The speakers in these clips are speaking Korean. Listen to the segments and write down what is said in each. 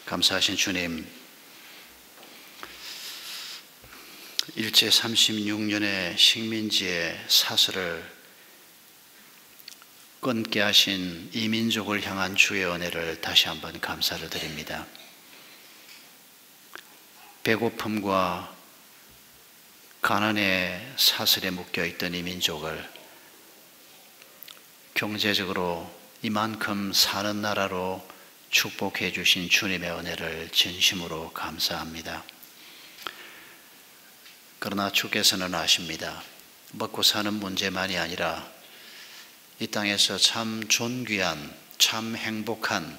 감사하신 주님, 일제 36년의 식민지의 사슬을 끊게 하신 이 민족을 향한 주의 은혜를 다시 한번 감사를 드립니다. 배고픔과 가난의 사슬에 묶여있던 이 민족을 경제적으로 이만큼 사는 나라로 축복해 주신 주님의 은혜를 진심으로 감사합니다. 그러나 주께서는 아십니다. 먹고 사는 문제만이 아니라 이 땅에서 참 존귀한, 참 행복한,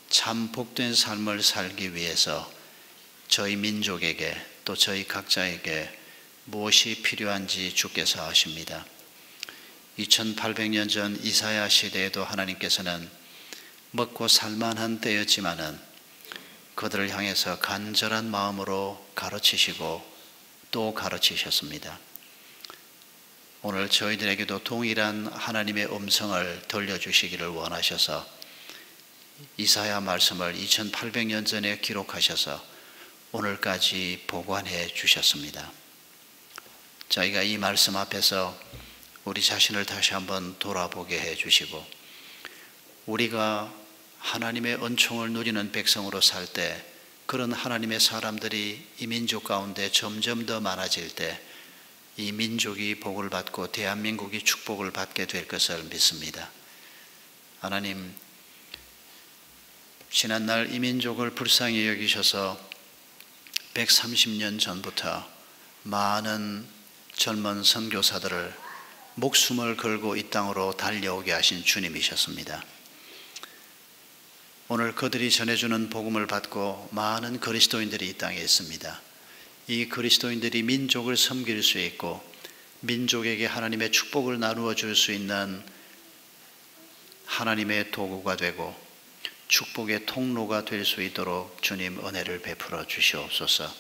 참 복된 삶을 살기 위해서 저희 민족에게 또 저희 각자에게 무엇이 필요한지 주께서 아십니다. 2800년 전 이사야 시대에도 하나님께서는 먹고 살만한 때였지만은 그들을 향해서 간절한 마음으로 가르치시고 또 가르치셨습니다. 오늘 저희들에게도 동일한 하나님의 음성을 들려주시기를 원하셔서 이사야 말씀을 2800년 전에 기록하셔서 오늘까지 보관해 주셨습니다. 저희가 이 말씀 앞에서 우리 자신을 다시 한번 돌아보게 해 주시고, 우리가 하나님의 은총을 누리는 백성으로 살 때, 그런 하나님의 사람들이 이 민족 가운데 점점 더 많아질 때 이 민족이 복을 받고 대한민국이 축복을 받게 될 것을 믿습니다. 하나님, 지난날 이 민족을 불쌍히 여기셔서 130년 전부터 많은 젊은 선교사들을 목숨을 걸고 이 땅으로 달려오게 하신 주님이셨습니다. 오늘 그들이 전해주는 복음을 받고 많은 그리스도인들이 이 땅에 있습니다. 이 그리스도인들이 민족을 섬길 수 있고 민족에게 하나님의 축복을 나누어 줄 수 있는 하나님의 도구가 되고 축복의 통로가 될 수 있도록 주님 은혜를 베풀어 주시옵소서.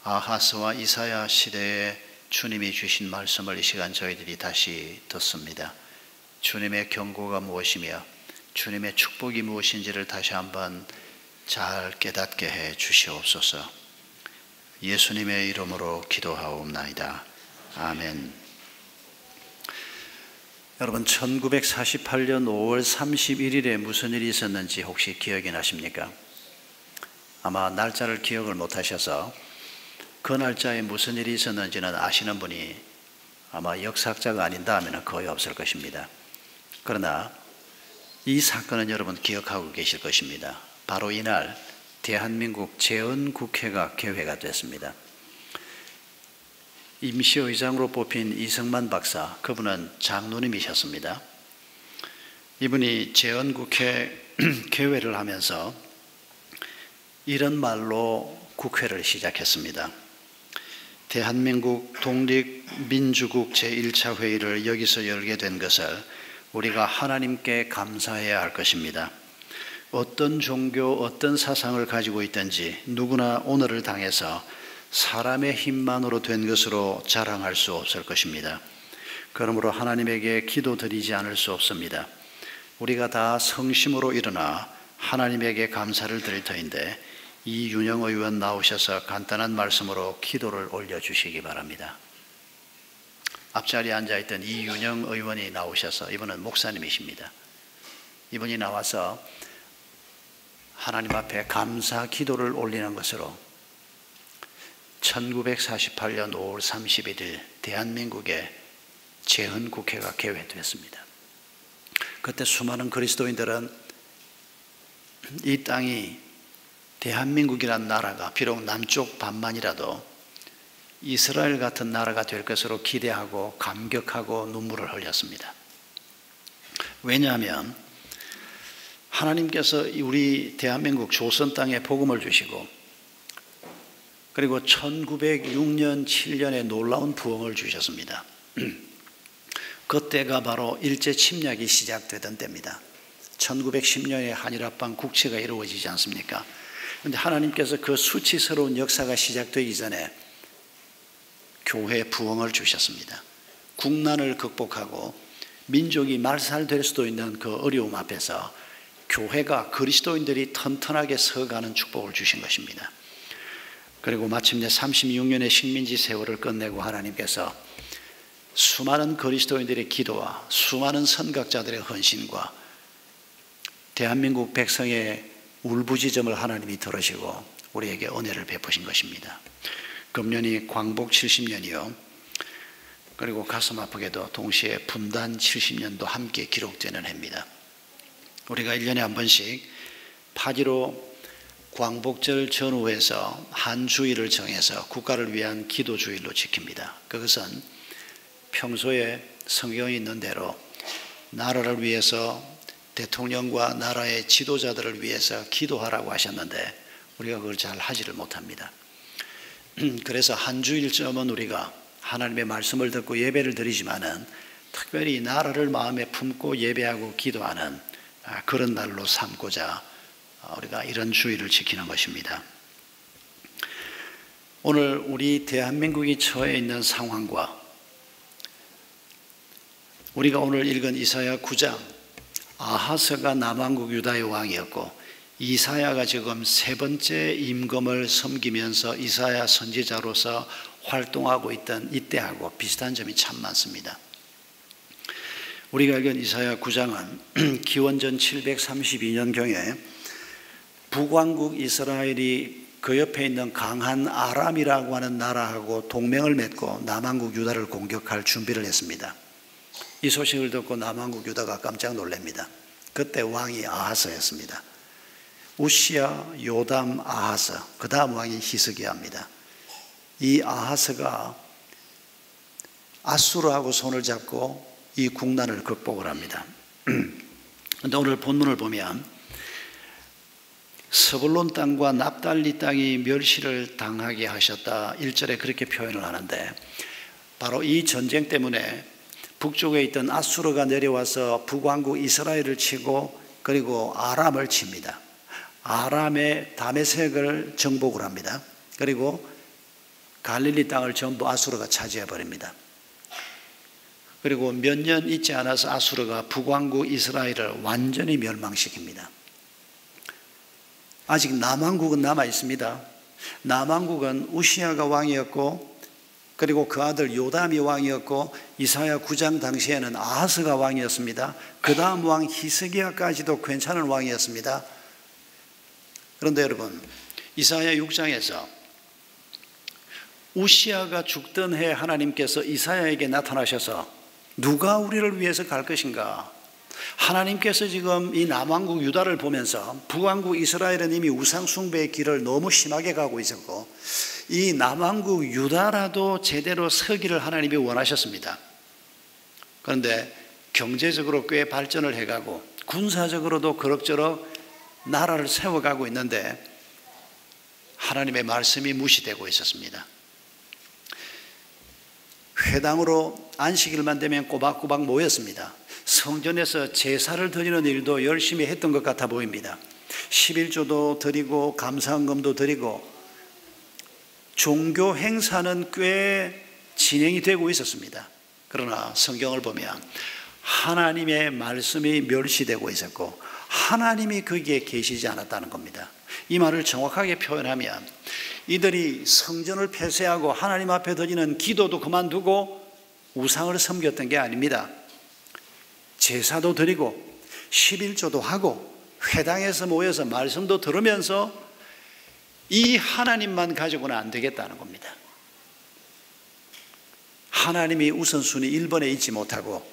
아하스와 이사야 시대에 주님이 주신 말씀을 이 시간 저희들이 다시 듣습니다. 주님의 경고가 무엇이며 주님의 축복이 무엇인지를 다시 한번 잘 깨닫게 해 주시옵소서. 예수님의 이름으로 기도하옵나이다. 아멘. 여러분, 1948년 5월 31일에 무슨 일이 있었는지 혹시 기억이 나십니까? 아마 날짜를 기억을 못하셔서 그 날짜에 무슨 일이 있었는지는 아시는 분이 아마 역사학자가 아닌다 하면 거의 없을 것입니다. 그러나 이 사건은 여러분 기억하고 계실 것입니다. 바로 이날 대한민국 재헌국회가 개회가 됐습니다. 임시의장으로 뽑힌 이승만 박사, 그분은 장로님이셨습니다. 이분이 재헌국회 개회를 하면서 이런 말로 국회를 시작했습니다. 대한민국 독립민주국 제1차 회의를 여기서 열게 된 것을 우리가 하나님께 감사해야 할 것입니다. 어떤 종교, 어떤 사상을 가지고 있든지 누구나 오늘을 당해서 사람의 힘만으로 된 것으로 자랑할 수 없을 것입니다. 그러므로 하나님에게 기도드리지 않을 수 없습니다. 우리가 다 성심으로 일어나 하나님에게 감사를 드릴 터인데 이윤영 의원 나오셔서 간단한 말씀으로 기도를 올려주시기 바랍니다. 앞자리에 앉아있던 이윤영 의원이 나오셔서, 이분은 목사님이십니다. 이분이 나와서 하나님 앞에 감사 기도를 올리는 것으로 1948년 5월 31일 대한민국의 재헌국회가 개회됐습니다. 그때 수많은 그리스도인들은 이 땅이, 대한민국이란 나라가 비록 남쪽 반만이라도 이스라엘 같은 나라가 될 것으로 기대하고 감격하고 눈물을 흘렸습니다. 왜냐하면 하나님께서 우리 대한민국 조선 땅에 복음을 주시고, 그리고 1906년 7년에 놀라운 부흥을 주셨습니다. 그때가 바로 일제 침략이 시작되던 때입니다. 1910년에 한일합방 국채가 이루어지지 않습니까? 그런데 하나님께서 그 수치스러운 역사가 시작되기 전에 교회 부흥을 주셨습니다. 국난을 극복하고 민족이 말살될 수도 있는 그 어려움 앞에서 교회가 그리스도인들이 튼튼하게 서가는 축복을 주신 것입니다. 그리고 마침내 36년의 식민지 세월을 끝내고 하나님께서 수많은 그리스도인들의 기도와 수많은 선각자들의 헌신과 대한민국 백성의 울부짖음을 하나님이 들으시고 우리에게 은혜를 베푸신 것입니다. 금년이 광복 70년이요. 그리고 가슴 아프게도 동시에 분단 70년도 함께 기록되는 해입니다. 우리가 1년에 한 번씩 8.15 광복절 전후에서 한 주일을 정해서 국가를 위한 기도 주일로 지킵니다. 그것은 평소에 성경에 있는 대로 나라를 위해서 대통령과 나라의 지도자들을 위해서 기도하라고 하셨는데 우리가 그걸 잘 하지를 못합니다. 그래서 한 주일쯤은 우리가 하나님의 말씀을 듣고 예배를 드리지만은 특별히 나라를 마음에 품고 예배하고 기도하는 그런 날로 삼고자 우리가 이런 주일을 지키는 것입니다. 오늘 우리 대한민국이 처해 있는 상황과 우리가 오늘 읽은 이사야 9장, 아하스가 남왕국 유다의 왕이었고 이사야가 지금 세 번째 임금을 섬기면서 이사야 선지자로서 활동하고 있던 이때하고 비슷한 점이 참 많습니다. 우리가 읽은 이사야 9장은 기원전 732년경에 북왕국 이스라엘이 그 옆에 있는 강한 아람이라고 하는 나라하고 동맹을 맺고 남왕국 유다를 공격할 준비를 했습니다. 이 소식을 듣고 남왕국 유다가 깜짝 놀랍니다. 그때 왕이 아하스였습니다. 우시야, 요담, 아하스, 그 다음 왕이 히스기야입니다. 이 아하스가 아수르하고 손을 잡고 이 국난을 극복을 합니다. 그런데 오늘 본문을 보면 스불론 땅과 납달리 땅이 멸시를 당하게 하셨다 1절에 그렇게 표현을 하는데 바로 이 전쟁 때문에 북쪽에 있던 아수르가 내려와서 북왕국 이스라엘을 치고 그리고 아람을 칩니다. 아람의 다메섹을 정복을 합니다. 그리고 갈릴리 땅을 전부 아수르가 차지해 버립니다. 그리고 몇 년 있지 않아서 아수르가 북왕국 이스라엘을 완전히 멸망시킵니다. 아직 남왕국은 남아 있습니다. 남왕국은 우시야가 왕이었고 그리고 그 아들 요담이 왕이었고 이사야 9장 당시에는 아하스가 왕이었습니다. 그 다음 왕 히스기야까지도 괜찮은 왕이었습니다. 그런데 여러분 이사야 6장에서 우시야가 죽던 해 하나님께서 이사야에게 나타나셔서 누가 우리를 위해서 갈 것인가? 하나님께서 지금 이 남왕국 유다를 보면서 북왕국 이스라엘은 이미 우상 숭배의 길을 너무 심하게 가고 있었고 이 남왕국 유다라도 제대로 서기를 하나님이 원하셨습니다. 그런데 경제적으로 꽤 발전을 해가고 군사적으로도 그럭저럭 나라를 세워가고 있는데 하나님의 말씀이 무시되고 있었습니다. 회당으로 안식일만 되면 꼬박꼬박 모였습니다. 성전에서 제사를 드리는 일도 열심히 했던 것 같아 보입니다. 11조도 드리고 감사헌금도 드리고 종교 행사는 꽤 진행이 되고 있었습니다. 그러나 성경을 보면 하나님의 말씀이 멸시되고 있었고 하나님이 거기에 계시지 않았다는 겁니다. 이 말을 정확하게 표현하면 이들이 성전을 폐쇄하고 하나님 앞에 드리는 기도도 그만두고 우상을 섬겼던 게 아닙니다. 제사도 드리고 11조도 하고 회당에서 모여서 말씀도 들으면서 이 하나님만 가지고는 안 되겠다는 겁니다. 하나님이 우선순위 1번에 있지 못하고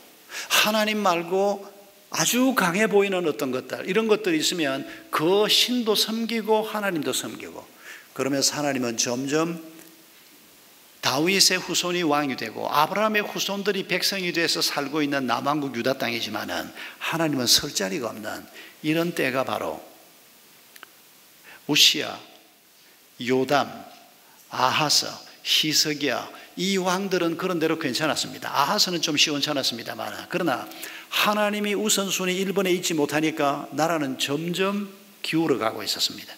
하나님 말고 아주 강해 보이는 어떤 것들 이런 것들이 있으면 그 신도 섬기고 하나님도 섬기고 그러면서 하나님은 점점 다윗의 후손이 왕이 되고 아브라함의 후손들이 백성이 돼서 살고 있는 남왕국 유다 땅이지만은 하나님은 설 자리가 없는 이런 때가 바로 우시야, 요담, 아하스, 히스기야 이 왕들은 그런 대로 괜찮았습니다. 아하스는 좀 시원찮았습니다만 그러나 하나님이 우선순위 1번에 있지 못하니까 나라는 점점 기울어 가고 있었습니다.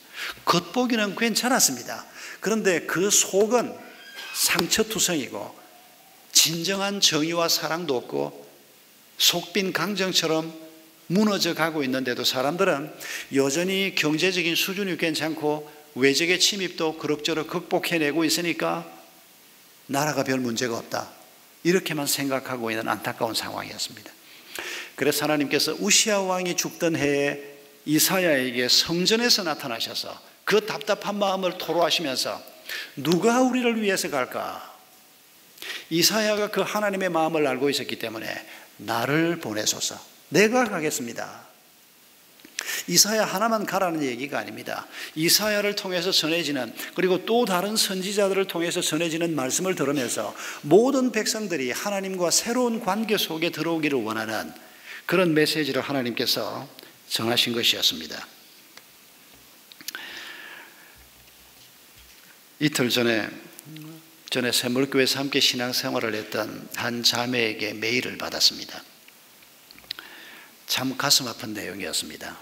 겉보기는 괜찮았습니다. 그런데 그 속은 상처투성이고 진정한 정의와 사랑도 없고 속빈 강정처럼 무너져 가고 있는데도 사람들은 여전히 경제적인 수준이 괜찮고 외적의 침입도 그럭저럭 극복해내고 있으니까 나라가 별 문제가 없다, 이렇게만 생각하고 있는 안타까운 상황이었습니다. 그래서 하나님께서 우시야 왕이 죽던 해에 이사야에게 성전에서 나타나셔서 그 답답한 마음을 토로하시면서 누가 우리를 위해서 갈까? 이사야가 그 하나님의 마음을 알고 있었기 때문에 나를 보내소서, 내가 가겠습니다. 이사야 하나만 가라는 얘기가 아닙니다. 이사야를 통해서 전해지는, 그리고 또 다른 선지자들을 통해서 전해지는 말씀을 들으면서 모든 백성들이 하나님과 새로운 관계 속에 들어오기를 원하는 그런 메시지를 하나님께서 정하신 것이었습니다. 이틀 전에 샘물교회에서 함께 신앙생활을 했던 한 자매에게 메일을 받았습니다. 참 가슴 아픈 내용이었습니다.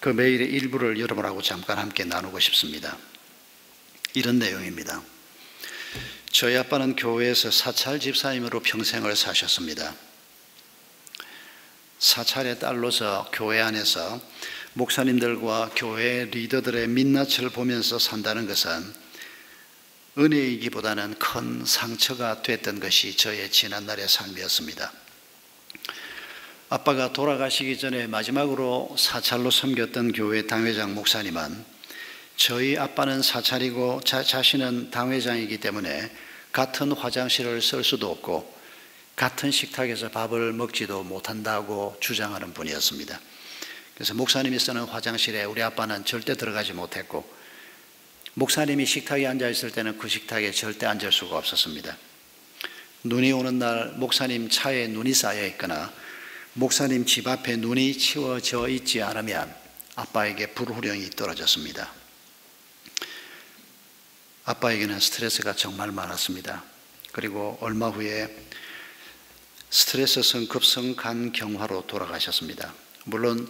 그 메일의 일부를 여러분하고 잠깐 함께 나누고 싶습니다. 이런 내용입니다. 저희 아빠는 교회에서 사찰 집사님으로 평생을 사셨습니다. 사찰의 딸로서 교회 안에서 목사님들과 교회 리더들의 민낯을 보면서 산다는 것은 은혜이기보다는 큰 상처가 됐던 것이 저의 지난날의 삶이었습니다. 아빠가 돌아가시기 전에 마지막으로 사찰로 섬겼던 교회 당회장 목사님은 저희 아빠는 사찰이고 자신은 당회장이기 때문에 같은 화장실을 쓸 수도 없고 같은 식탁에서 밥을 먹지도 못한다고 주장하는 분이었습니다. 그래서 목사님이 쓰는 화장실에 우리 아빠는 절대 들어가지 못했고, 목사님이 식탁에 앉아 있을 때는 그 식탁에 절대 앉을 수가 없었습니다. 눈이 오는 날 목사님 차에 눈이 쌓여 있거나 목사님 집 앞에 눈이 치워져 있지 않으면 아빠에게 불후령이 떨어졌습니다. 아빠에게는 스트레스가 정말 많았습니다. 그리고 얼마 후에 스트레스성 급성간경화로 돌아가셨습니다. 물론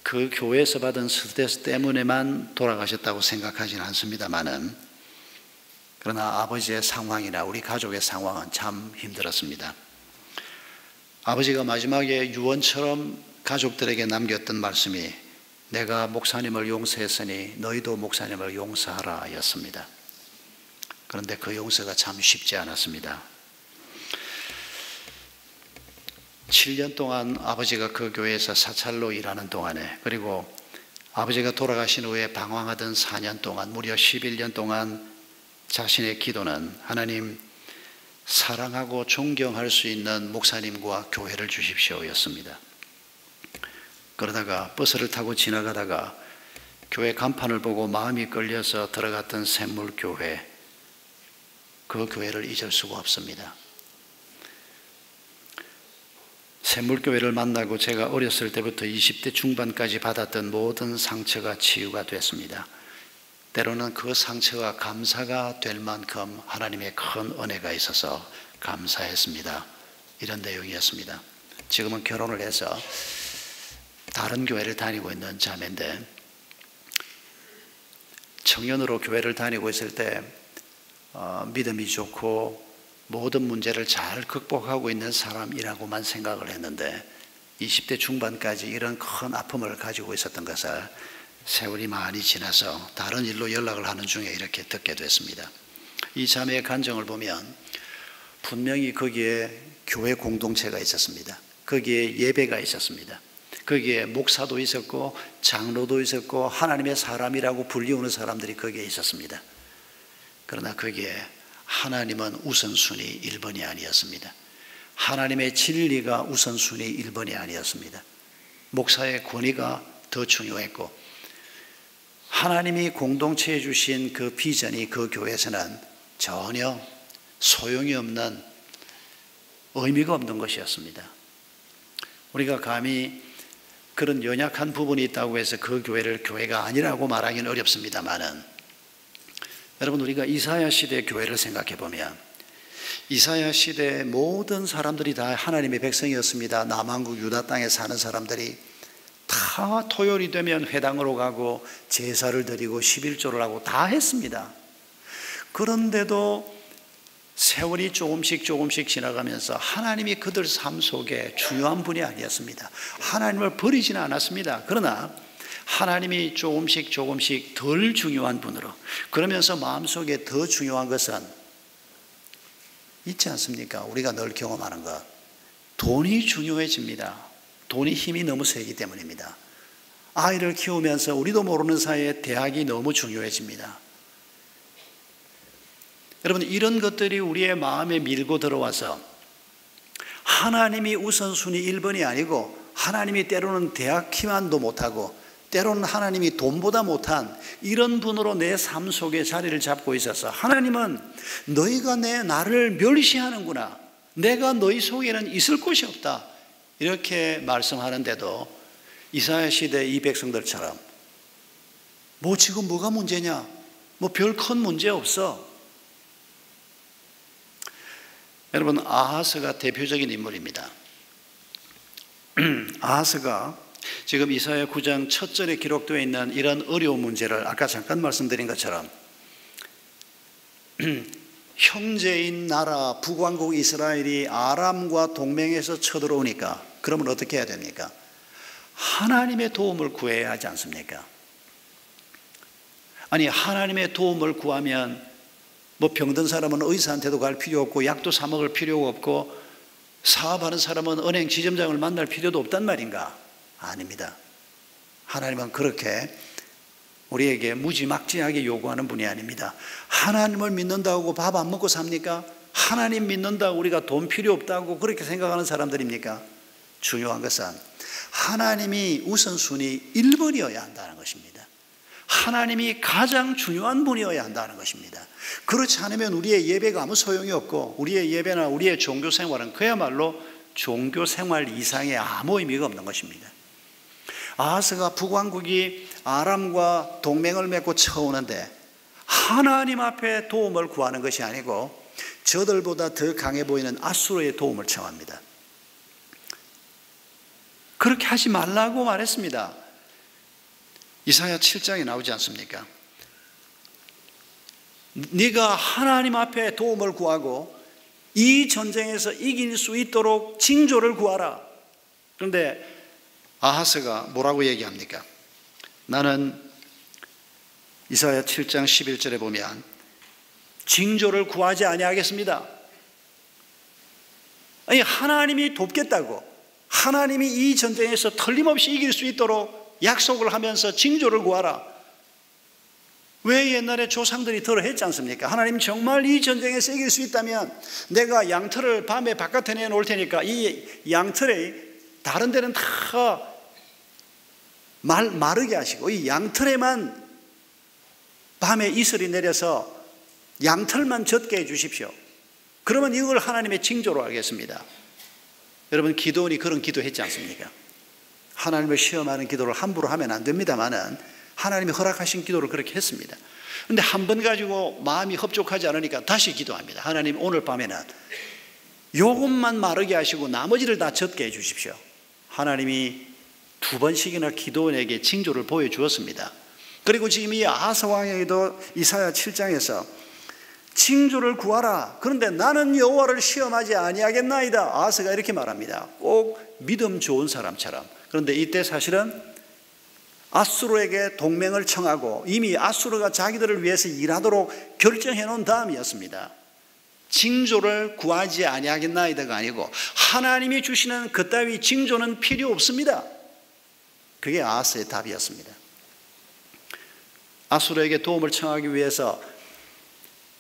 그 교회에서 받은 스트레스 때문에만 돌아가셨다고 생각하지는 않습니다만은, 그러나 아버지의 상황이나 우리 가족의 상황은 참 힘들었습니다. 아버지가 마지막에 유언처럼 가족들에게 남겼던 말씀이 내가 목사님을 용서했으니 너희도 목사님을 용서하라 였습니다. 그런데 그 용서가 참 쉽지 않았습니다. 7년 동안 아버지가 그 교회에서 사찰로 일하는 동안에, 그리고 아버지가 돌아가신 후에 방황하던 4년 동안, 무려 11년 동안 자신의 기도는 하나님, 사랑하고 존경할 수 있는 목사님과 교회를 주십시오 였습니다. 그러다가 버스를 타고 지나가다가 교회 간판을 보고 마음이 끌려서 들어갔던 샘물교회, 그 교회를 잊을 수가 없습니다. 샘물교회를 만나고 제가 어렸을 때부터 20대 중반까지 받았던 모든 상처가 치유가 됐습니다. 때로는 그 상처가 감사가 될 만큼 하나님의 큰 은혜가 있어서 감사했습니다. 이런 내용이었습니다. 지금은 결혼을 해서 다른 교회를 다니고 있는 자매인데, 청년으로 교회를 다니고 있을 때 믿음이 좋고 모든 문제를 잘 극복하고 있는 사람이라고만 생각을 했는데 20대 중반까지 이런 큰 아픔을 가지고 있었던 것을 세월이 많이 지나서 다른 일로 연락을 하는 중에 이렇게 듣게 됐습니다. 이 자매의 간증을 보면 분명히 거기에 교회 공동체가 있었습니다. 거기에 예배가 있었습니다. 거기에 목사도 있었고 장로도 있었고 하나님의 사람이라고 불리우는 사람들이 거기에 있었습니다. 그러나 거기에 하나님은 우선순위 1번이 아니었습니다. 하나님의 진리가 우선순위 1번이 아니었습니다. 목사의 권위가 더 중요했고, 하나님이 공동체에 주신 그 비전이 그 교회에서는 전혀 소용이 없는, 의미가 없는 것이었습니다. 우리가 감히 그런 연약한 부분이 있다고 해서 그 교회를 교회가 아니라고 말하기는 어렵습니다만은, 여러분, 우리가 이사야 시대의 교회를 생각해 보면 이사야 시대의 모든 사람들이 다 하나님의 백성이었습니다. 남한국 유다 땅에 사는 사람들이 다 토요일이 되면 회당으로 가고 제사를 드리고 11조를 하고 다 했습니다. 그런데도 세월이 조금씩 지나가면서 하나님이 그들 삶 속에 중요한 분이 아니었습니다. 하나님을 버리지는 않았습니다. 그러나 하나님이 조금씩 덜 중요한 분으로, 그러면서 마음속에 더 중요한 것은 있지 않습니까? 우리가 늘 경험하는 것, 돈이 중요해집니다. 돈이 힘이 너무 세기 때문입니다. 아이를 키우면서 우리도 모르는 사이에 대학이 너무 중요해집니다. 여러분, 이런 것들이 우리의 마음에 밀고 들어와서 하나님이 우선순위 1번이 아니고, 하나님이 때로는 대학 키만도 못하고 때로는 하나님이 돈보다 못한 이런 분으로 내 삶 속에 자리를 잡고 있어서, 하나님은 너희가 나를 멸시하는구나, 내가 너희 속에는 있을 곳이 없다, 이렇게 말씀하는데도 이사야 시대 이 백성들처럼 뭐 지금 뭐가 문제냐, 뭐 별 큰 문제 없어. 여러분, 아하스가 대표적인 인물입니다. 아하스가 지금 이사야 9장 첫 절에 기록되어 있는 이런 어려운 문제를 아까 잠깐 말씀드린 것처럼 형제인 나라 북왕국 이스라엘이 아람과 동맹해서 쳐들어오니까 그러면 어떻게 해야 됩니까? 하나님의 도움을 구해야 하지 않습니까? 아니, 하나님의 도움을 구하면 뭐 병든 사람은 의사한테도 갈 필요 없고 약도 사 먹을 필요가 없고 사업하는 사람은 은행 지점장을 만날 필요도 없단 말인가? 아닙니다. 하나님은 그렇게 우리에게 무지막지하게 요구하는 분이 아닙니다. 하나님을 믿는다고 밥 안 먹고 삽니까? 하나님 믿는다고 우리가 돈 필요 없다고 그렇게 생각하는 사람들입니까? 중요한 것은 하나님이 우선순위 1번이어야 한다는 것입니다. 하나님이 가장 중요한 분이어야 한다는 것입니다. 그렇지 않으면 우리의 예배가 아무 소용이 없고, 우리의 예배나 우리의 종교 생활은 그야말로 종교 생활 이상의 아무 의미가 없는 것입니다. 아하스가 북왕국이 아람과 동맹을 맺고 쳐오는데 하나님 앞에 도움을 구하는 것이 아니고 저들보다 더 강해 보이는 아수르의 도움을 청합니다. 그렇게 하지 말라고 말했습니다. 이사야 7장에 나오지 않습니까? 네가 하나님 앞에 도움을 구하고 이 전쟁에서 이길 수 있도록 징조를 구하라. 그런데 아하스가 뭐라고 얘기합니까? 나는 이사야 7장 11절에 보면 징조를 구하지 아니하겠습니다. 아니, 하나님이 돕겠다고, 하나님이 이 전쟁에서 틀림없이 이길 수 있도록 약속을 하면서 징조를 구하라. 왜 옛날에 조상들이 들어 했지 않습니까? 하나님 정말 이 전쟁에서 이길 수 있다면 내가 양털을 밤에 바깥에 내놓을 테니까 이 양털에 다른 데는 다 마르게 하시고 이 양털에만 밤에 이슬이 내려서 양털만 젖게 해 주십시오. 그러면 이걸 하나님의 징조로 하겠습니다. 여러분, 기도원이 그런 기도했지 않습니까? 하나님을 시험하는 기도를 함부로 하면 안 됩니다만은 하나님이 허락하신 기도를 그렇게 했습니다. 그런데 한 번 가지고 마음이 흡족하지 않으니까 다시 기도합니다. 하나님, 오늘 밤에는 요것만 마르게 하시고 나머지를 다 젖게 해 주십시오. 하나님이 2번씩이나 기도원에게 징조를 보여주었습니다. 그리고 지금 이 아하스 왕에게도 이사야 7장에서 징조를 구하라. 그런데 나는 여호와를 시험하지 아니하겠나이다. 아하스가 이렇게 말합니다. 꼭 믿음 좋은 사람처럼. 그런데 이때 사실은 아수르에게 동맹을 청하고 이미 아수르가 자기들을 위해서 일하도록 결정해 놓은 다음이었습니다. 징조를 구하지 아니하겠나이다가 아니고 하나님이 주시는 그따위 징조는 필요 없습니다. 그게 아하스의 답이었습니다. 아수르에게 도움을 청하기 위해서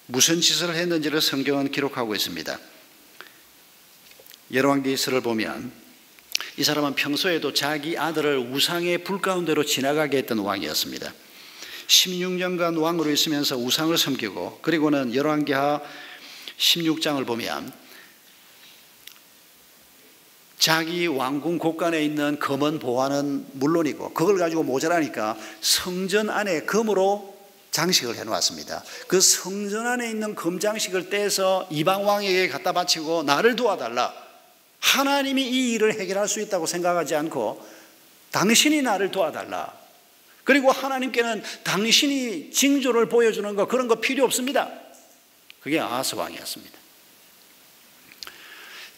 무슨 짓을 했는지를 성경은 기록하고 있습니다. 열왕기서를 보면 이 사람은 평소에도 자기 아들을 우상의 불 가운데로 지나가게 했던 왕이었습니다. 16년간 왕으로 있으면서 우상을 섬기고, 그리고는 열왕기하 16장을 보면 자기 왕궁 곳간에 있는 금은 보화는 물론이고 그걸 가지고 모자라니까 성전 안에 금으로 장식을 해놓았습니다. 그 성전 안에 있는 금장식을 떼서 이방 왕에게 갖다 바치고 나를 도와달라. 하나님이 이 일을 해결할 수 있다고 생각하지 않고 당신이 나를 도와달라. 그리고 하나님께는 당신이 징조를 보여주는 거, 그런 거 필요 없습니다. 그게 아하스 왕이었습니다.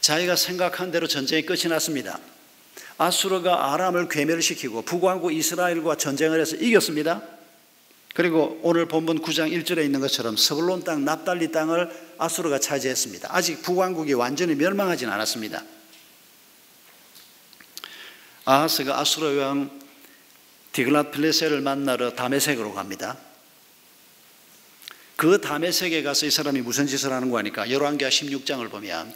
자기가 생각한 대로 전쟁이 끝이 났습니다. 아수르가 아람을 괴멸시키고 북왕국 이스라엘과 전쟁을 해서 이겼습니다. 그리고 오늘 본문 9장 1절에 있는 것처럼 스불론 땅, 납달리 땅을 아수르가 차지했습니다. 아직 북왕국이 완전히 멸망하진 않았습니다. 아하스가 아수르 왕 디글랏필레셀을 만나러 다메섹으로 갑니다. 그 다메섹에 가서 이 사람이 무슨 짓을 하는 거니까 열왕기하 16장을 보면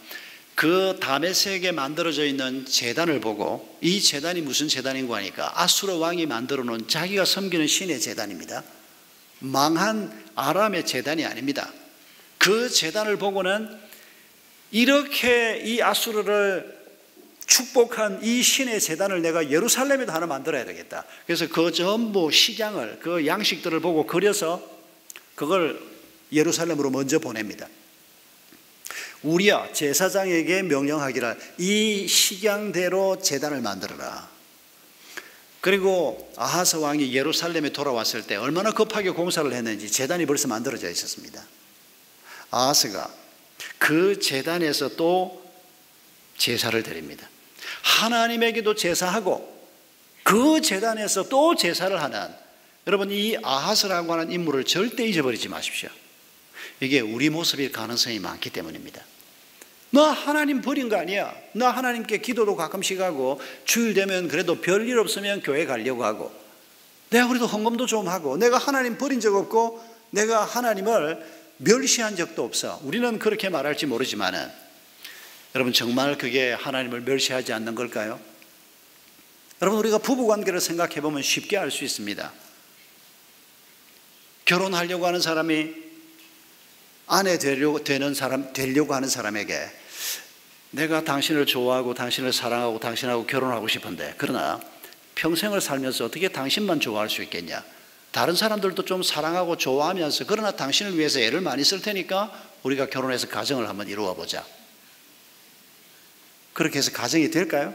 그 다메섹에 만들어져 있는 제단을 보고 이 제단이 무슨 제단인가 하니까 아수르 왕이 만들어 놓은 자기가 섬기는 신의 제단입니다. 망한 아람의 제단이 아닙니다. 그 제단을 보고는 이렇게 이 아수르를 축복한 이 신의 제단을 내가 예루살렘에도 하나 만들어야 되겠다. 그래서 그 전부 식양을, 그 양식들을 보고 그려서 그걸 예루살렘으로 먼저 보냅니다. 우리야 제사장에게 명령하기를 이 식양대로 제단을 만들어라. 그리고 아하스 왕이 예루살렘에 돌아왔을 때 얼마나 급하게 공사를 했는지 제단이 벌써 만들어져 있었습니다. 아하스가 그 제단에서 또 제사를 드립니다. 하나님에게도 제사하고 그 제단에서 또 제사를 하는, 여러분 이 아하스라고 하는 인물을 절대 잊어버리지 마십시오. 이게 우리 모습일 가능성이 많기 때문입니다. 너 하나님 버린 거 아니야. 너 하나님께 기도도 가끔씩 하고 주일 되면 그래도 별일 없으면 교회 가려고 하고 내가 그래도 헌금도 좀 하고 내가 하나님 버린 적 없고 내가 하나님을 멸시한 적도 없어. 우리는 그렇게 말할지 모르지만은 여러분 정말 그게 하나님을 멸시하지 않는 걸까요? 여러분 우리가 부부관계를 생각해 보면 쉽게 알 수 있습니다. 결혼하려고 하는 사람이 아내 되려고 하는 사람에게 내가 당신을 좋아하고 당신을 사랑하고 당신하고 결혼하고 싶은데 그러나 평생을 살면서 어떻게 당신만 좋아할 수 있겠냐? 다른 사람들도 좀 사랑하고 좋아하면서 그러나 당신을 위해서 애를 많이 쓸 테니까 우리가 결혼해서 가정을 한번 이루어 보자. 그렇게 해서 가정이 될까요?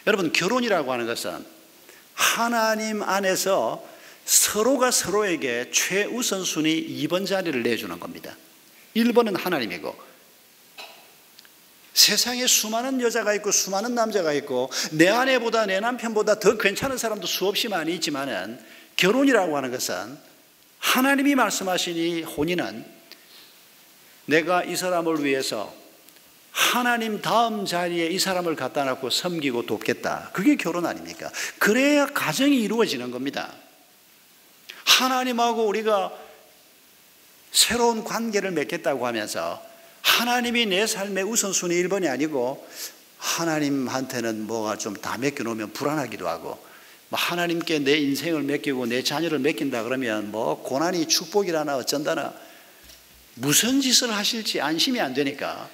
여러분 결혼이라고 하는 것은 하나님 안에서 서로가 서로에게 최우선순위 2번 자리를 내주는 겁니다. 1번은 하나님이고 세상에 수많은 여자가 있고 수많은 남자가 있고 내 아내보다 내 남편보다 더 괜찮은 사람도 수없이 많이 있지만은 결혼이라고 하는 것은 하나님이 말씀하신 이 혼인은 내가 이 사람을 위해서 하나님 다음 자리에 이 사람을 갖다 놓고 섬기고 돕겠다. 그게 결혼 아닙니까? 그래야 가정이 이루어지는 겁니다. 하나님하고 우리가 새로운 관계를 맺겠다고 하면서 하나님이 내 삶의 우선순위 1번이 아니고 하나님한테는 뭐가 좀 다 맡겨놓으면 불안하기도 하고 하나님께 내 인생을 맡기고 내 자녀를 맡긴다 그러면 뭐 고난이 축복이라나 어쩐다나 무슨 짓을 하실지 안심이 안 되니까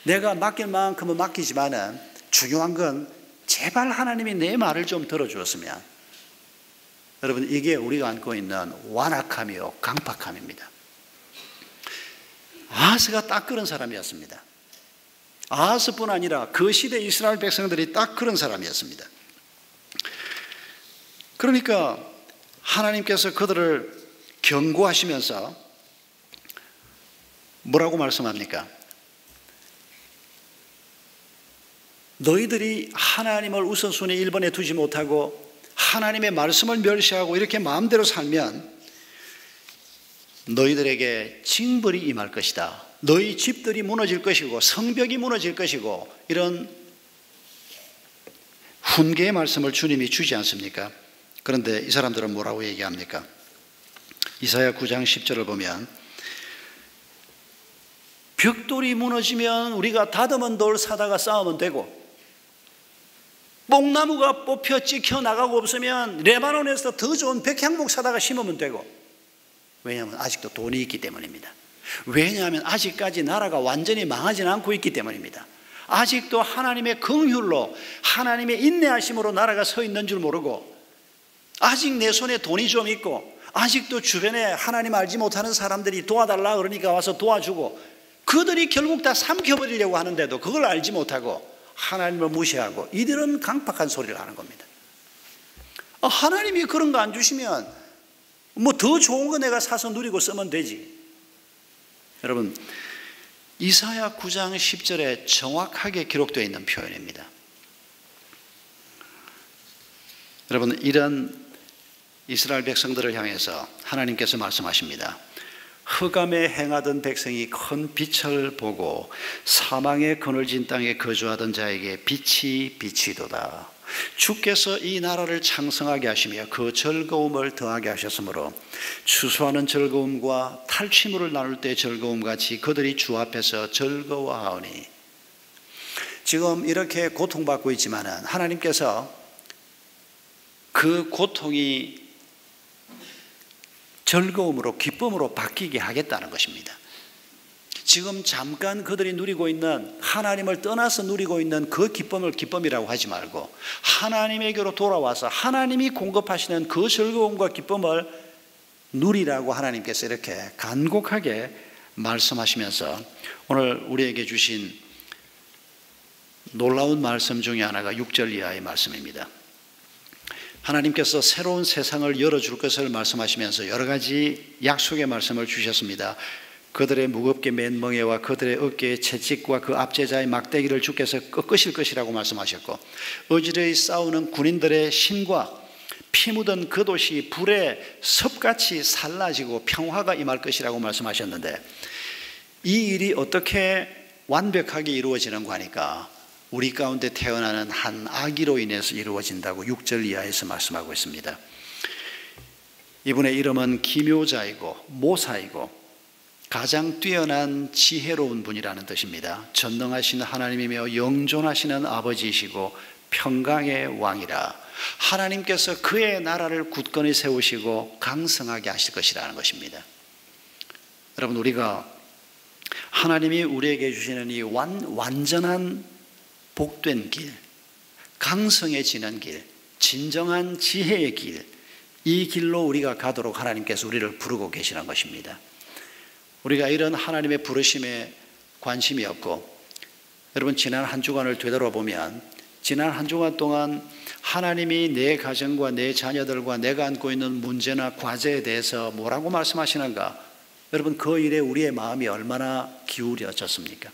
내가 맡길 만큼은 맡기지만은 중요한 건 제발 하나님이 내 말을 좀 들어주었으면. 여러분 이게 우리가 안고 있는 완악함이요 강팍함입니다. 아하스가 딱 그런 사람이었습니다. 아하스뿐 아니라 그 시대 이스라엘 백성들이 딱 그런 사람이었습니다. 그러니까 하나님께서 그들을 경고하시면서 뭐라고 말씀합니까? 너희들이 하나님을 우선순위 1번에 두지 못하고 하나님의 말씀을 멸시하고 이렇게 마음대로 살면 너희들에게 징벌이 임할 것이다. 너희 집들이 무너질 것이고 성벽이 무너질 것이고 이런 훈계의 말씀을 주님이 주지 않습니까? 그런데 이 사람들은 뭐라고 얘기합니까? 이사야 9장 10절을 보면 벽돌이 무너지면 우리가 다듬은 돌 사다가 쌓으면 되고 뽕나무가 뽑혀 찍혀 나가고 없으면 레바논에서 더 좋은 백향목 사다가 심으면 되고 왜냐하면 아직도 돈이 있기 때문입니다. 왜냐하면 아직까지 나라가 완전히 망하지는 않고 있기 때문입니다. 아직도 하나님의 긍휼로 하나님의 인내하심으로 나라가 서 있는 줄 모르고 아직 내 손에 돈이 좀 있고 아직도 주변에 하나님 알지 못하는 사람들이 도와달라 그러니까 와서 도와주고 그들이 결국 다 삼켜버리려고 하는데도 그걸 알지 못하고 하나님을 무시하고 이들은 강팍한 소리를 하는 겁니다. 하나님이 그런 거 안 주시면 뭐 더 좋은 거 내가 사서 누리고 쓰면 되지. 여러분 이사야 9장 10절에 정확하게 기록되어 있는 표현입니다. 여러분, 이런 이스라엘 백성들을 향해서 하나님께서 말씀하십니다. 흑암에 행하던 백성이 큰 빛을 보고 사망의 그늘진 땅에 거주하던 자에게 빛이 비치도다. 주께서 이 나라를 창성하게 하시며 그 즐거움을 더하게 하셨으므로 추수하는 즐거움과 탈취물을 나눌 때 즐거움같이 그들이 주 앞에서 즐거워하오니. 지금 이렇게 고통받고 있지만 하나님께서 그 고통이 즐거움으로, 기쁨으로 바뀌게 하겠다는 것입니다. 지금 잠깐 그들이 누리고 있는, 하나님을 떠나서 누리고 있는 그 기쁨을 기쁨이라고 하지 말고 하나님에게로 돌아와서 하나님이 공급하시는 그 즐거움과 기쁨을 누리라고 하나님께서 이렇게 간곡하게 말씀하시면서 오늘 우리에게 주신 놀라운 말씀 중에 하나가 6절 이하의 말씀입니다. 하나님께서 새로운 세상을 열어줄 것을 말씀하시면서 여러 가지 약속의 말씀을 주셨습니다. 그들의 무겁게 맨 멍에와 그들의 어깨의 채찍과 그 압제자의 막대기를 주께서 꺾으실 것이라고 말씀하셨고, 어지러이 싸우는 군인들의 신과 피 묻은 그 도시 불에 섭같이 살라지고 평화가 임할 것이라고 말씀하셨는데, 이 일이 어떻게 완벽하게 이루어지는가 하니까 우리 가운데 태어나는 한 아기로 인해서 이루어진다고 6절 이하에서 말씀하고 있습니다. 이분의 이름은 기묘자이고 모사이고 가장 뛰어난 지혜로운 분이라는 뜻입니다. 전능하신 하나님이며 영존하시는 아버지이시고 평강의 왕이라. 하나님께서 그의 나라를 굳건히 세우시고 강성하게 하실 것이라는 것입니다. 여러분, 우리가 하나님이 우리에게 주시는 이 완전한 복된 길, 강성해지는 길, 진정한 지혜의 길, 이 길로 우리가 가도록 하나님께서 우리를 부르고 계시는 것입니다. 우리가 이런 하나님의 부르심에 관심이 없고, 여러분, 지난 한 주간을 되돌아보면 지난 한 주간 동안 하나님이 내 가정과 내 자녀들과 내가 안고 있는 문제나 과제에 대해서 뭐라고 말씀하시는가? 여러분, 그 일에 우리의 마음이 얼마나 기울여졌습니까?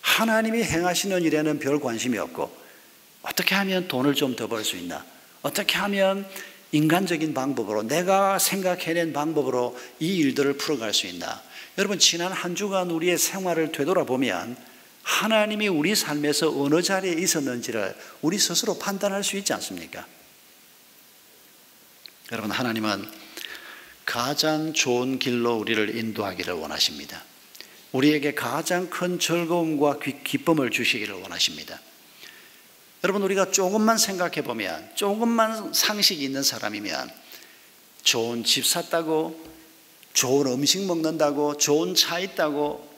하나님이 행하시는 일에는 별 관심이 없고, 어떻게 하면 돈을 좀 더 벌 수 있나? 어떻게 하면 인간적인 방법으로, 내가 생각해낸 방법으로 이 일들을 풀어갈 수 있나? 여러분, 지난 한 주간 우리의 생활을 되돌아보면 하나님이 우리 삶에서 어느 자리에 있었는지를 우리 스스로 판단할 수 있지 않습니까? 여러분, 하나님은 가장 좋은 길로 우리를 인도하기를 원하십니다. 우리에게 가장 큰 즐거움과 기쁨을 주시기를 원하십니다. 여러분, 우리가 조금만 생각해 보면, 조금만 상식이 있는 사람이면 좋은 집 샀다고, 좋은 음식 먹는다고, 좋은 차 있다고,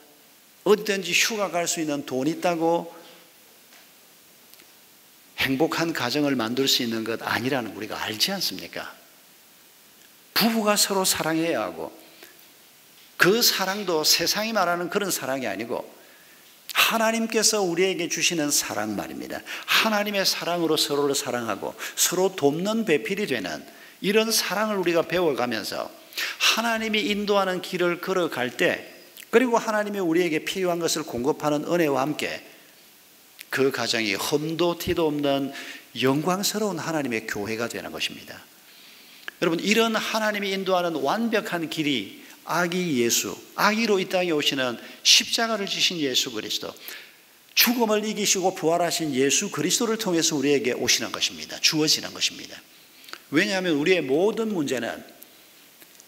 어디든지 휴가 갈 수 있는 돈 있다고 행복한 가정을 만들 수 있는 것 아니라는 우리가 알지 않습니까? 부부가 서로 사랑해야 하고, 그 사랑도 세상이 말하는 그런 사랑이 아니고 하나님께서 우리에게 주시는 사랑 말입니다. 하나님의 사랑으로 서로를 사랑하고 서로 돕는 배필이 되는 이런 사랑을 우리가 배워가면서 하나님이 인도하는 길을 걸어갈 때, 그리고 하나님이 우리에게 필요한 것을 공급하는 은혜와 함께 그 가정이 흠도 티도 없는 영광스러운 하나님의 교회가 되는 것입니다. 여러분, 이런 하나님이 인도하는 완벽한 길이 아기 예수, 아기로 이 땅에 오시는 십자가를 지신 예수 그리스도, 죽음을 이기시고 부활하신 예수 그리스도를 통해서 우리에게 오시는 것입니다. 주어지는 것입니다. 왜냐하면 우리의 모든 문제는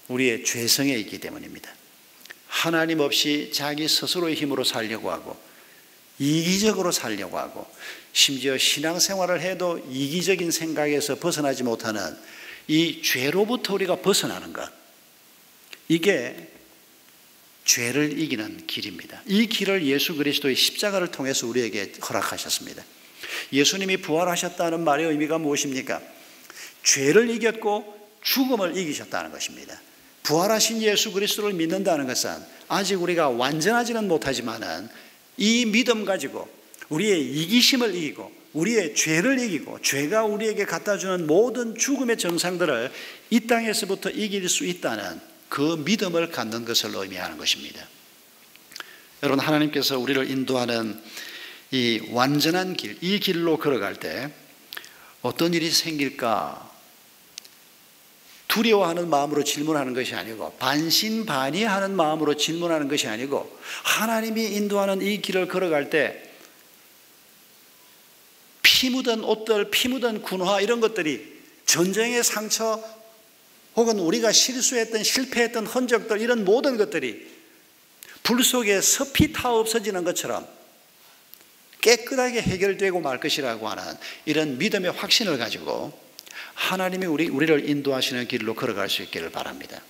우리의 죄성에 있기 때문입니다. 하나님 없이 자기 스스로의 힘으로 살려고 하고, 이기적으로 살려고 하고, 심지어 신앙생활을 해도 이기적인 생각에서 벗어나지 못하는 이 죄로부터 우리가 벗어나는 것, 이게 죄를 이기는 길입니다. 이 길을 예수 그리스도의 십자가를 통해서 우리에게 허락하셨습니다. 예수님이 부활하셨다는 말의 의미가 무엇입니까? 죄를 이겼고 죽음을 이기셨다는 것입니다. 부활하신 예수 그리스도를 믿는다는 것은 아직 우리가 완전하지는 못하지만은 이 믿음 가지고 우리의 이기심을 이기고 우리의 죄를 이기고 죄가 우리에게 갖다주는 모든 죽음의 정상들을 이 땅에서부터 이길 수 있다는 그 믿음을 갖는 것을 의미하는 것입니다. 여러분, 하나님께서 우리를 인도하는 이 완전한 길, 이 길로 걸어갈 때 어떤 일이 생길까 두려워하는 마음으로 질문하는 것이 아니고, 반신반의하는 마음으로 질문하는 것이 아니고, 하나님이 인도하는 이 길을 걸어갈 때 피 묻은 옷들, 피 묻은 군화, 이런 것들이, 전쟁의 상처 혹은 우리가 실수했던 실패했던 흔적들, 이런 모든 것들이 불 속에 섭이 타 없어지는 것처럼 깨끗하게 해결되고 말 것이라고 하는 이런 믿음의 확신을 가지고 하나님이 우리를 인도하시는 길로 걸어갈 수 있기를 바랍니다.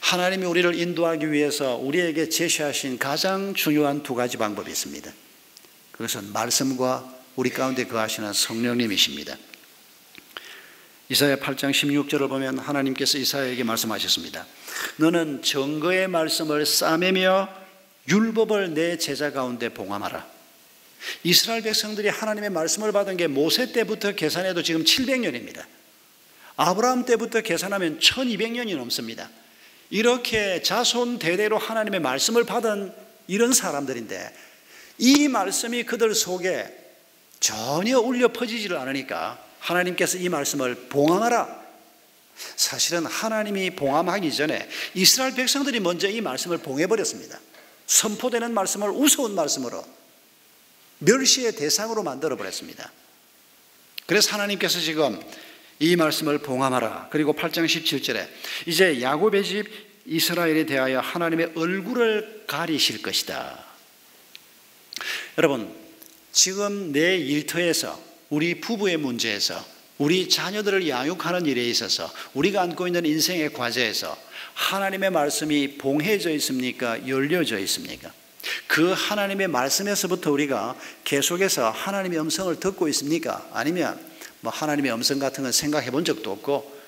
하나님이 우리를 인도하기 위해서 우리에게 제시하신 가장 중요한 두 가지 방법이 있습니다. 그것은 말씀과 우리 가운데 거하시는 성령님이십니다. 이사야 8장 16절을 보면 하나님께서 이사야에게 말씀하셨습니다. 너는 증거의 말씀을 싸매며 율법을 내 제자 가운데 봉함하라. 이스라엘 백성들이 하나님의 말씀을 받은 게 모세 때부터 계산해도 지금 700년입니다. 아브라함 때부터 계산하면 1200년이 넘습니다. 이렇게 자손 대대로 하나님의 말씀을 받은 이런 사람들인데, 이 말씀이 그들 속에 전혀 울려 퍼지지를 않으니까 하나님께서 이 말씀을 봉함하라. 사실은 하나님이 봉함하기 전에 이스라엘 백성들이 먼저 이 말씀을 봉해버렸습니다. 선포되는 말씀을 우스운 말씀으로, 멸시의 대상으로 만들어버렸습니다. 그래서 하나님께서 지금 이 말씀을 봉함하라. 그리고 8장 17절에 이제 야곱의 집 이스라엘에 대하여 하나님의 얼굴을 가리실 것이다. 여러분, 지금 내 일터에서, 우리 부부의 문제에서, 우리 자녀들을 양육하는 일에 있어서, 우리가 안고 있는 인생의 과제에서 하나님의 말씀이 봉해져 있습니까? 열려져 있습니까? 그 하나님의 말씀에서부터 우리가 계속해서 하나님의 음성을 듣고 있습니까? 아니면 하나님의 음성 같은 건 생각해 본 적도 없고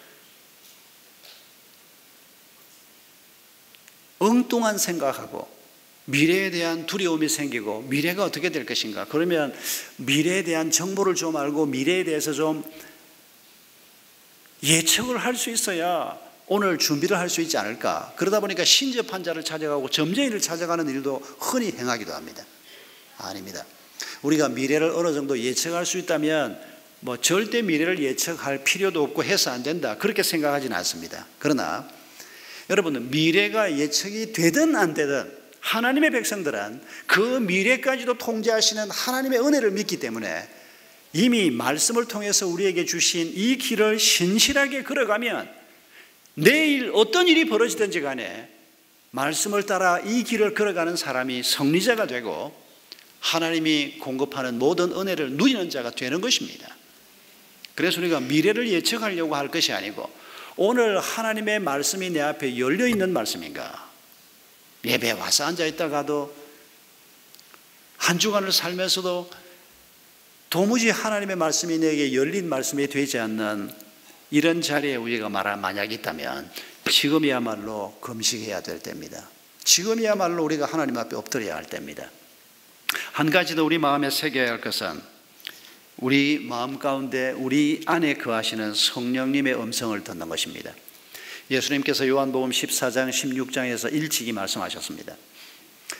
엉뚱한 생각하고 미래에 대한 두려움이 생기고, 미래가 어떻게 될 것인가, 그러면 미래에 대한 정보를 좀 알고 미래에 대해서 좀 예측을 할 수 있어야 오늘 준비를 할 수 있지 않을까. 그러다 보니까 신접한 자를 찾아가고 점쟁이를 찾아가는 일도 흔히 행하기도 합니다. 아닙니다. 우리가 미래를 어느 정도 예측할 수 있다면 절대 미래를 예측할 필요도 없고 해서 안 된다, 그렇게 생각하지는 않습니다. 그러나 여러분, 미래가 예측이 되든 안 되든 하나님의 백성들은 그 미래까지도 통제하시는 하나님의 은혜를 믿기 때문에 이미 말씀을 통해서 우리에게 주신 이 길을 신실하게 걸어가면 내일 어떤 일이 벌어지든지 간에 말씀을 따라 이 길을 걸어가는 사람이 승리자가 되고 하나님이 공급하는 모든 은혜를 누리는 자가 되는 것입니다. 그래서 우리가 미래를 예측하려고 할 것이 아니고, 오늘 하나님의 말씀이 내 앞에 열려있는 말씀인가, 예배에 와서 앉아있다가도 한 주간을 살면서도 도무지 하나님의 말씀이 내게 열린 말씀이 되지 않는 이런 자리에 우리가 만약 있다면 지금이야말로 금식해야 될 때입니다. 지금이야말로 우리가 하나님 앞에 엎드려야 할 때입니다. 한 가지 더 우리 마음에 새겨야 할 것은 우리 마음 가운데, 우리 안에 거하시는 성령님의 음성을 듣는 것입니다. 예수님께서 요한복음 14장 16장에서 일찍이 말씀하셨습니다.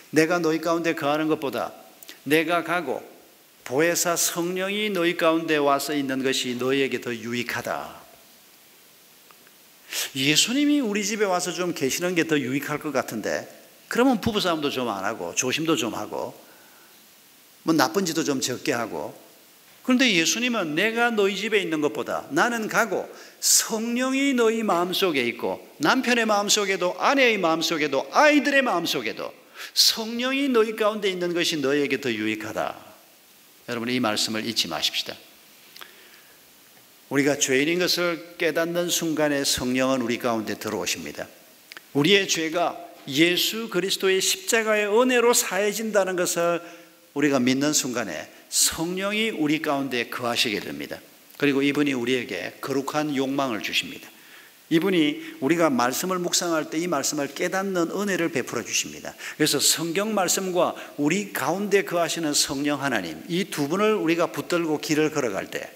내가 너희 가운데 거하는 것보다 내가 가고 보혜사 성령이 너희 가운데 와서 있는 것이 너희에게 더 유익하다. 예수님이 우리 집에 와서 좀 계시는 게 더 유익할 것 같은데, 그러면 부부싸움도 좀 안 하고 조심도 좀 하고 나쁜 짓도 좀 적게 하고, 그런데 예수님은 내가 너희 집에 있는 것보다 나는 가고 성령이 너희 마음속에 있고, 남편의 마음속에도 아내의 마음속에도 아이들의 마음속에도 성령이 너희 가운데 있는 것이 너희에게 더 유익하다. 여러분, 이 말씀을 잊지 마십시다. 우리가 죄인인 것을 깨닫는 순간에 성령은 우리 가운데 들어오십니다. 우리의 죄가 예수 그리스도의 십자가의 은혜로 사해진다는 것을 우리가 믿는 순간에 성령이 우리 가운데 거하시게 됩니다. 그리고 이분이 우리에게 거룩한 욕망을 주십니다. 이분이 우리가 말씀을 묵상할 때 이 말씀을 깨닫는 은혜를 베풀어 주십니다. 그래서 성경 말씀과 우리 가운데 거하시는 성령 하나님, 이 두 분을 우리가 붙들고 길을 걸어갈 때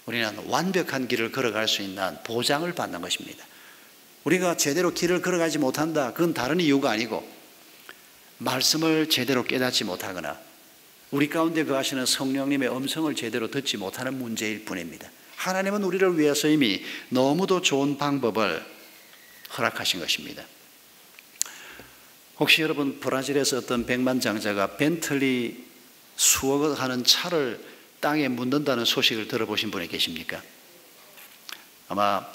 우리는 완벽한 길을 걸어갈 수 있는 보장을 받는 것입니다. 우리가 제대로 길을 걸어가지 못한다, 그건 다른 이유가 아니고 말씀을 제대로 깨닫지 못하거나 우리 가운데 거하시는 성령님의 음성을 제대로 듣지 못하는 문제일 뿐입니다. 하나님은 우리를 위해서 이미 너무도 좋은 방법을 허락하신 것입니다. 혹시 여러분 브라질에서 어떤 백만장자가 벤틀리 수억을 하는 차를 땅에 묻는다는 소식을 들어보신 분이 계십니까? 아마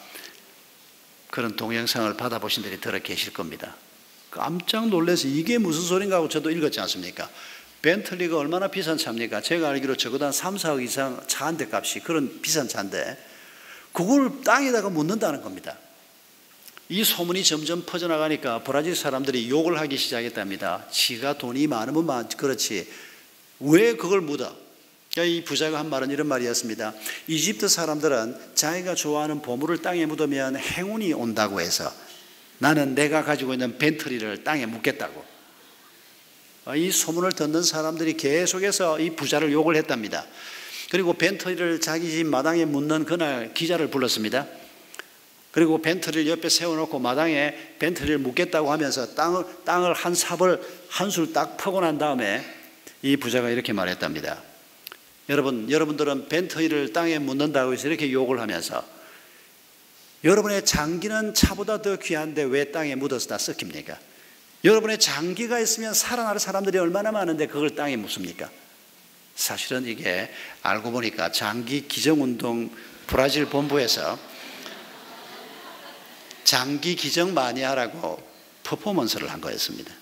그런 동영상을 받아보신 분들이 들어 계실 겁니다. 깜짝 놀라서 이게 무슨 소린가 하고 저도 읽었지 않습니까? 벤틀리가 얼마나 비싼 차입니까? 제가 알기로 적어도 한 3, 4억 이상 차 한 대 값이 그런 비싼 차인데 그걸 땅에다가 묻는다는 겁니다. 이 소문이 점점 퍼져나가니까 브라질 사람들이 욕을 하기 시작했답니다. 지가 돈이 많으면 그렇지 왜 그걸 묻어? 이 부자가 한 말은 이런 말이었습니다. 이집트 사람들은 자기가 좋아하는 보물을 땅에 묻으면 행운이 온다고 해서 나는 내가 가지고 있는 벤틀리를 땅에 묻겠다고. 이 소문을 듣는 사람들이 계속해서 이 부자를 욕을 했답니다. 그리고 벤틀리를 자기 집 마당에 묻는 그날 기자를 불렀습니다. 그리고 벤틀리를 옆에 세워놓고 마당에 벤틀리를 묻겠다고 하면서 땅을 한 삽을 한술 딱 퍼고 난 다음에 이 부자가 이렇게 말했답니다. 여러분들은 벤틀리를 땅에 묻는다고 해서 이렇게 욕을 하면서 여러분의 장기는 차보다 더 귀한데 왜 땅에 묻어서 다 썩힙니까? 여러분의 장기가 있으면 살아날 사람들이 얼마나 많은데 그걸 땅에 묻습니까? 사실은 이게 알고 보니까 장기 기정운동 브라질 본부에서 장기 기정 많이 하라고 퍼포먼스를 한 거였습니다.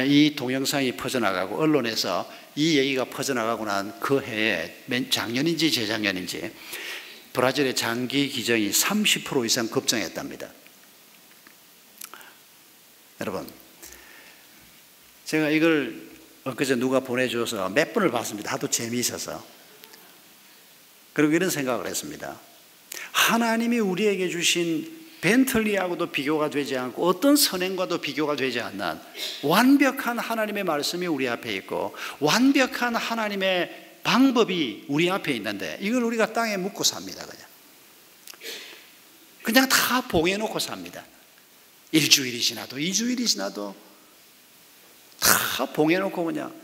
이 동영상이 퍼져나가고 언론에서 이 얘기가 퍼져나가고 난 그 해에 작년인지 재작년인지 브라질의 장기 기정이 30% 이상 급증했답니다. 여러분, 제가 이걸 엊그제 누가 보내줘서 몇 번을 봤습니다. 하도 재미있어서. 그리고 이런 생각을 했습니다. 하나님이 우리에게 주신 벤틀리하고도 비교가 되지 않고 어떤 선행과도 비교가 되지 않는 완벽한 하나님의 말씀이 우리 앞에 있고 완벽한 하나님의 방법이 우리 앞에 있는데 이걸 우리가 땅에 묻고 삽니다. 그냥 다 봉해놓고 삽니다. 일주일이 지나도 2주일이 지나도 다 봉해놓고 그냥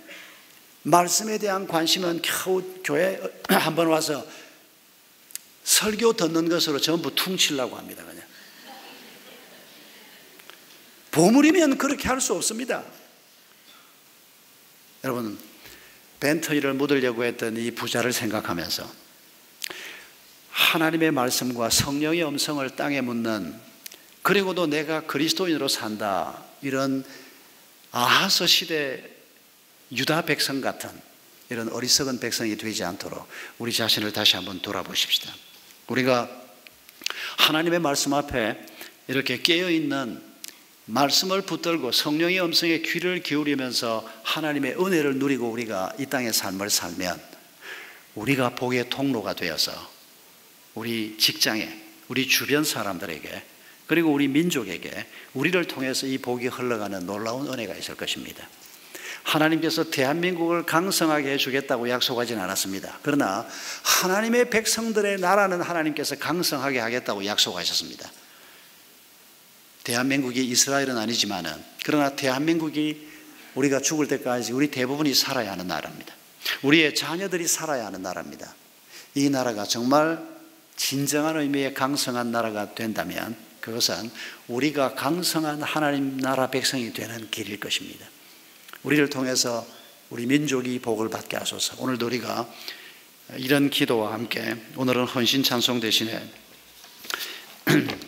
말씀에 대한 관심은 겨우 교회 한번 와서 설교 듣는 것으로 전부 퉁치려고 합니다. 그냥 보물이면 그렇게 할 수 없습니다. 여러분, 벤틀리를 묻으려고 했던 이 부자를 생각하면서 하나님의 말씀과 성령의 음성을 땅에 묻는, 그리고도 내가 그리스도인으로 산다, 이런 아하스 시대 유다 백성 같은 이런 어리석은 백성이 되지 않도록 우리 자신을 다시 한번 돌아보십시다. 우리가 하나님의 말씀 앞에 이렇게 깨어있는 말씀을 붙들고 성령의 음성에 귀를 기울이면서 하나님의 은혜를 누리고 우리가 이 땅의 삶을 살면 우리가 복의 통로가 되어서 우리 직장에, 우리 주변 사람들에게, 그리고 우리 민족에게 우리를 통해서 이 복이 흘러가는 놀라운 은혜가 있을 것입니다. 하나님께서 대한민국을 강성하게 해주겠다고 약속하지는 않았습니다. 그러나 하나님의 백성들의 나라는 하나님께서 강성하게 하겠다고 약속하셨습니다. 대한민국이 이스라엘은 아니지만은, 그러나 대한민국이 우리가 죽을 때까지 우리 대부분이 살아야 하는 나라입니다. 우리의 자녀들이 살아야 하는 나라입니다. 이 나라가 정말 진정한 의미의 강성한 나라가 된다면 그것은 우리가 강성한 하나님 나라 백성이 되는 길일 것입니다. 우리를 통해서 우리 민족이 복을 받게 하소서. 오늘도 우리가 이런 기도와 함께 오늘은 헌신 찬송 대신에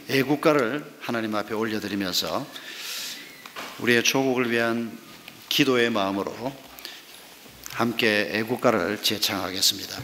애국가를 하나님 앞에 올려드리면서 우리의 조국을 위한 기도의 마음으로 함께 애국가를 제창하겠습니다.